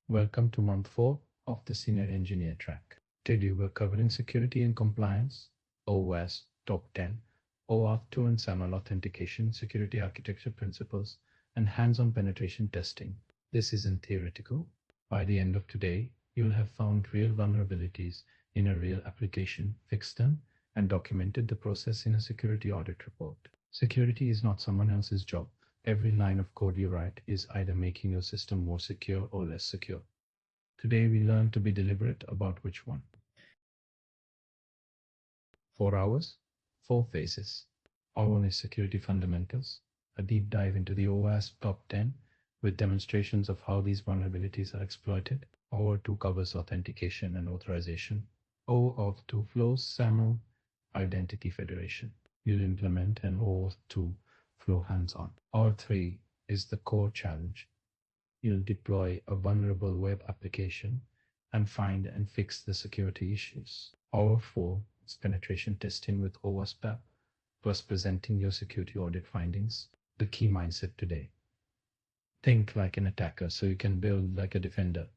Welcome to month 4 of the Senior Engineer track. Today we're covering security and compliance, OWASP Top 10, OAuth2 and SAML authentication, security architecture principles, and hands-on penetration testing. This isn't theoretical. By the end of today, you'll have found real vulnerabilities in a real application, fixed them, and documented the process in a security audit report. Security is not someone else's job. Every line of code you write is either making your system more secure or less secure. Today we learn to be deliberate about which one. 4 hours, 4 phases. Hour 1 is security fundamentals, a deep dive into the OWASP top 10 with demonstrations of how these vulnerabilities are exploited. Hour 2 covers authentication and authorization, OAuth2 flows, SAML, identity federation. You'll implement an OAuth2 flow hands-on. Hour 3 is the core challenge. You'll deploy a vulnerable web application and find and fix the security issues. Hour 4 is penetration testing with OWASP, plus presenting your security audit findings. The key mindset today. Think like an attacker so you can build like a defender.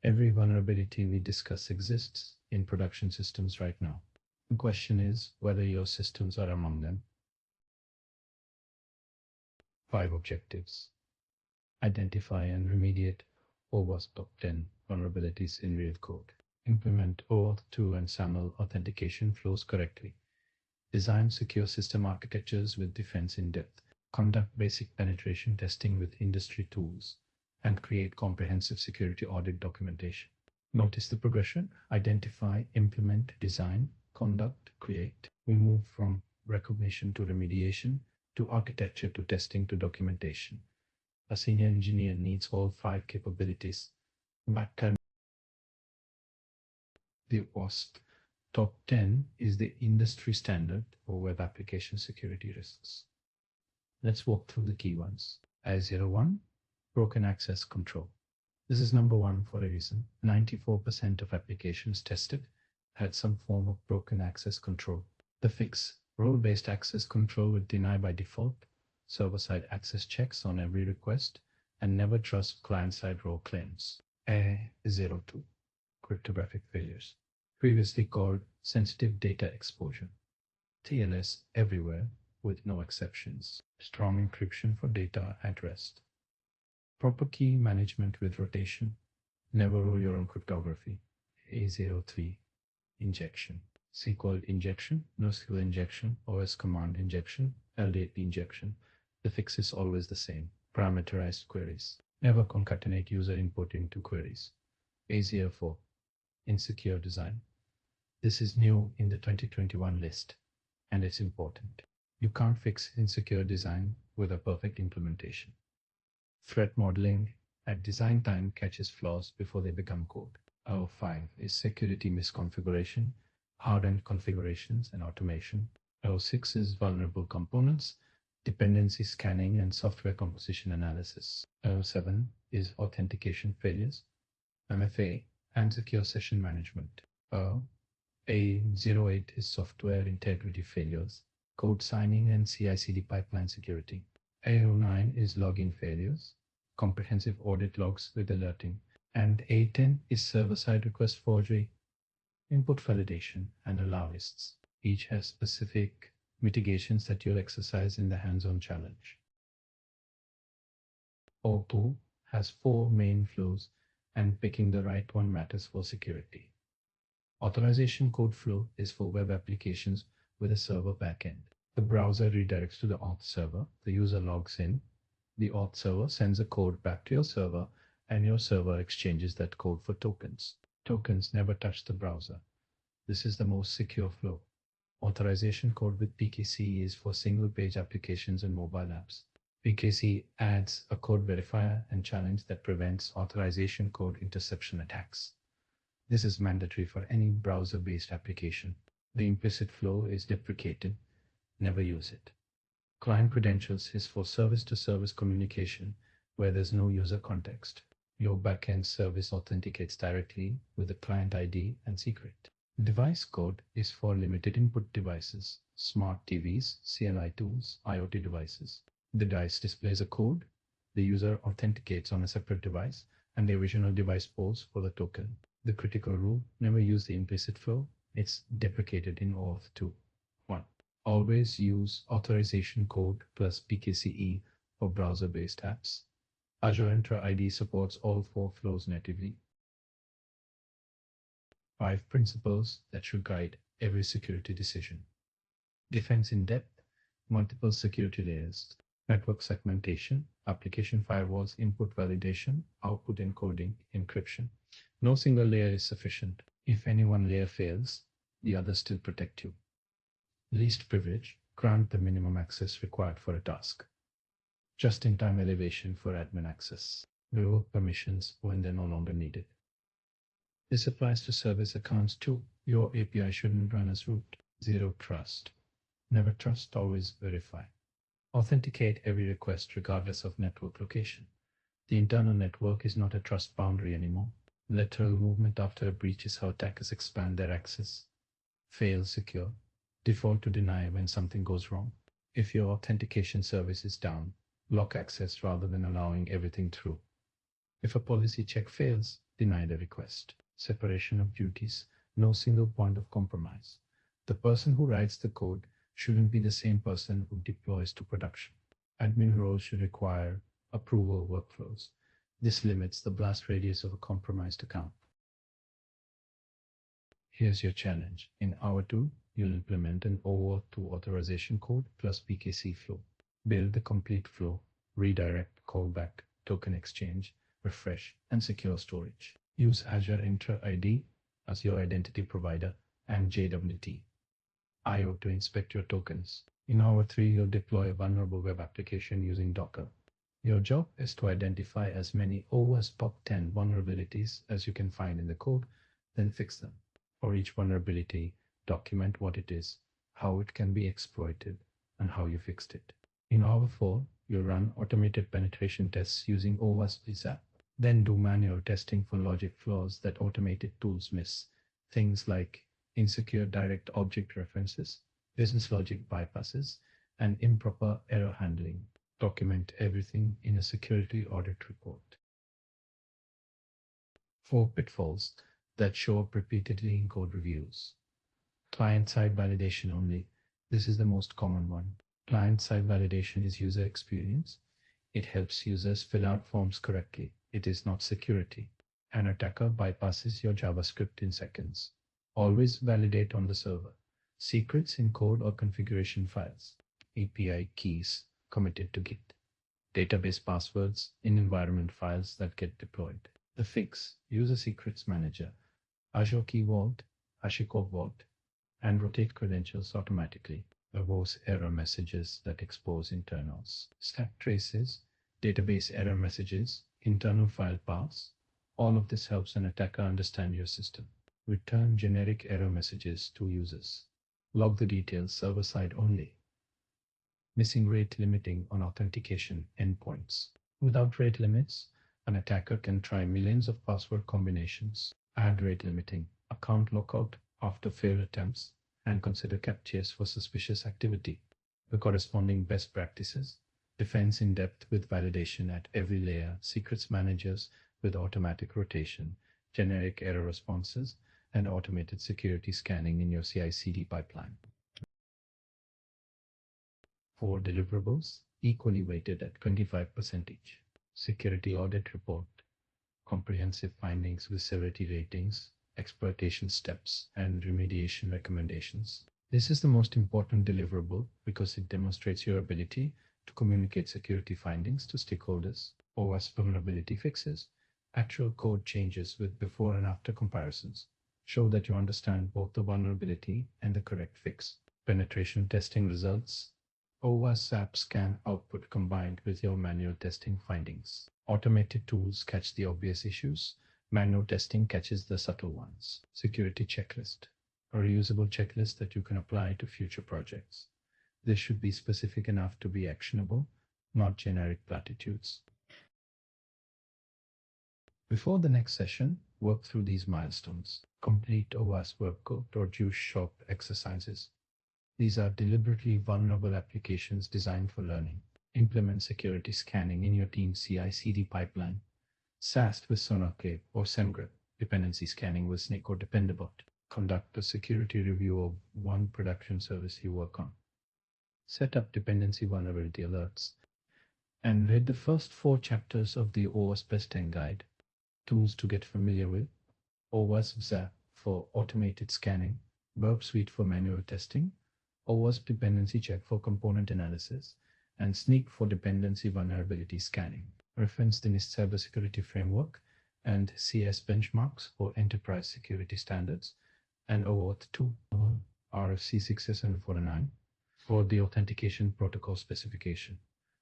Every vulnerability we discuss exists in production systems right now. The question is whether your systems are among them. 5 objectives. Identify and remediate OWASP top 10 vulnerabilities in real code. Implement OAuth2 and SAML authentication flows correctly. Design secure system architectures with defense in depth. Conduct basic penetration testing with industry tools. And create comprehensive security audit documentation. Notice the progression. Identify, implement, design, conduct, create. We move from recognition to remediation, to architecture, to testing, to documentation. A senior engineer needs all 5 capabilities. The OWASP top 10 is the industry standard for web application security risks. Let's walk through the key ones. I01, broken access control. This is number 1 for a reason. 94% of applications tested had some form of broken access control. The fix, role-based access control will deny by default, server-side access checks on every request, and never trust client-side role claims. A02, cryptographic failures, previously called sensitive data exposure. TLS everywhere with no exceptions. Strong encryption for data at rest. Proper key management with rotation. Never roll your own cryptography. A03, injection. SQL injection, NoSQL injection, OS command injection, LDAP injection. The fix is always the same. Parameterized queries. Never concatenate user input into queries. A04, insecure design. This is new in the 2021 list, and it's important. You can't fix insecure design with a perfect implementation. Threat modeling at design time catches flaws before they become code. O5 is security misconfiguration, hardened configurations, and automation. O6 is vulnerable components, dependency scanning, and software composition analysis. O7 is authentication failures, MFA, and secure session management. A08 is software integrity failures, code signing, and CI/CD pipeline security. A09 is login failures, comprehensive audit logs with alerting. And A10 is server-side request forgery, input validation, and allow lists. Each has specific mitigations that you'll exercise in the hands-on challenge. O2 has 4 main flows, and picking the right one matters for security. Authorization code flow is for web applications with a server backend. The browser redirects to the auth server, the user logs in, the auth server sends a code back to your server, and your server exchanges that code for tokens. Tokens never touch the browser. This is the most secure flow. Authorization code with PKC is for single-page applications and mobile apps. PKC adds a code verifier and challenge that prevents authorization code interception attacks. This is mandatory for any browser-based application. The implicit flow is deprecated. Never use it. Client credentials is for service-to-service communication where there's no user context. Your backend service authenticates directly with the client ID and secret. Device code is for limited input devices, smart TVs, CLI tools, IoT devices. The device displays a code. The user authenticates on a separate device and the original device pose for the token. The critical rule, never use the implicit flow. It's deprecated in OAuth2. 1. Always use authorization code plus PKCE for browser-based apps. Azure Entra ID supports all 4 flows natively. 5 principles that should guide every security decision. Defense in depth, multiple security layers, network segmentation, application firewalls, input validation, output encoding, encryption. No single layer is sufficient. If any one layer fails, the others still protect you. Least privilege, grant the minimum access required for a task. Just-in-time elevation for admin access. Revoke permissions when they're no longer needed. This applies to service accounts too. Your API shouldn't run as root. Zero trust. Never trust, always verify. Authenticate every request regardless of network location. The internal network is not a trust boundary anymore. Lateral movement after a breach is how attackers expand their access. Fail secure. Default to deny when something goes wrong. If your authentication service is down, lock access rather than allowing everything through. If a policy check fails, deny the request. Separation of duties, no single point of compromise. The person who writes the code shouldn't be the same person who deploys to production. Admin roles should require approval workflows. This limits the blast radius of a compromised account. Here's your challenge. In hour 2, you'll implement an OAuth2 authorization code plus PKC flow. Build the complete flow, redirect, callback, token exchange, refresh, and secure storage. Use Azure Entra ID as your identity provider and JWT IO to inspect your tokens. In hour 3, you'll deploy a vulnerable web application using Docker. Your job is to identify as many OWASP top 10 vulnerabilities as you can find in the code, then fix them. For each vulnerability, document what it is, how it can be exploited, and how you fixed it. In hour 4, you'll run automated penetration tests using OWASP app. Then do manual testing for logic flaws that automated tools miss. Things like insecure direct object references, business logic bypasses, and improper error handling. Document everything in a security audit report. 4 pitfalls that show up repeatedly in code reviews. Client-side validation only. This is the most common one. Client-side validation is user experience. It helps users fill out forms correctly. It is not security. An attacker bypasses your JavaScript in seconds. Always validate on the server. Secrets in code or configuration files. API keys committed to Git. Database passwords in environment files that get deployed. The fix, use a secrets manager, Azure Key Vault, HashiCorp Vault, and rotate credentials automatically. Verbose error messages that expose internals. Stack traces, database error messages, internal file paths. All of this helps an attacker understand your system. Return generic error messages to users. Log the details server-side only. Missing rate limiting on authentication endpoints. Without rate limits, an attacker can try millions of password combinations. Add rate limiting, account lockout after failed attempts, and consider captchas for suspicious activity. The corresponding best practices. Defense in depth with validation at every layer, secrets managers with automatic rotation, generic error responses, and automated security scanning in your CI/CD pipeline. 4 deliverables, equally weighted at 25% each. Security audit report, comprehensive findings with severity ratings, exploitation steps, and remediation recommendations. This is the most important deliverable because it demonstrates your ability to communicate security findings to stakeholders, OWASP vulnerability fixes, actual code changes with before and after comparisons. Show that you understand both the vulnerability and the correct fix. Penetration testing results. OWASP app scan output combined with your manual testing findings. Automated tools catch the obvious issues. Manual testing catches the subtle ones. Security checklist. A reusable checklist that you can apply to future projects. This should be specific enough to be actionable, not generic platitudes. Before the next session, work through these milestones. Complete OWASP workcode or juice shop exercises. These are deliberately vulnerable applications designed for learning. Implement security scanning in your team's CI/CD pipeline. SAST with SonarClave or SEMGRIP, dependency scanning with Snake or Dependabot. Conduct a security review of one production service you work on. Set up dependency vulnerability alerts. And read the first 4 chapters of the OWASP BISTEC guide, tools to get familiar with, OWASP ZAP for automated scanning, Burp Suite for manual testing, OWASP dependency check for component analysis, and Sneak for dependency vulnerability scanning. Reference the NIST cybersecurity framework and CS benchmarks for enterprise security standards, and OAuth2, RFC 6749 for the authentication protocol specification.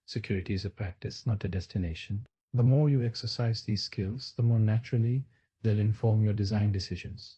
Security is a practice, not a destination. The more you exercise these skills, the more naturally they'll inform your design decisions.